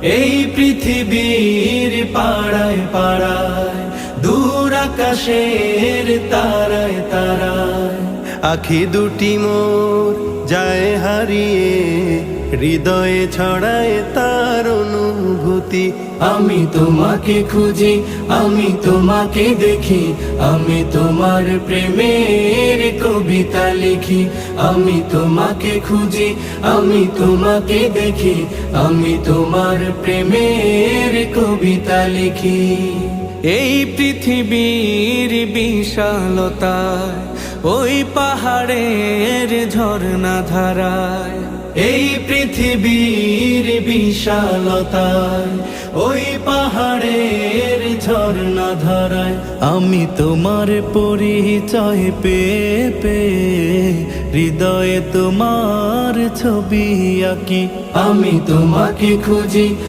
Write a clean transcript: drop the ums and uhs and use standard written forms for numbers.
এই পৃথিবীর পাড়ায় পাড়ায়, দূর আকাশের তারায় তারায়। আখি দুটি মোর যায় হারিয়ে, হৃদয়ে ছড়ায় তার অনুভূতি। আমি তোমাকে খুঁজি, আমি তোমাকে দেখি, আমি তোমার প্রেমের কবিতা লিখি। আমি তোমাকে খুঁজি, আমি তোমাকে দেখি, আমি তোমার প্রেমের কবিতা লিখি। এই পৃথিবীর বিশালতায়, ওই পাহাড়ের ঝর্ণা ধারায়। এই পৃথিবীর বিশালতায়, ওই পাহাড়ের ঝর্ণা ধারায়। আমি তোমার পরিচয় পেয়ে পেয়ে, হৃদয়ে তোমার ছবি আঁকি। আমি তোমাকে খুঁজি।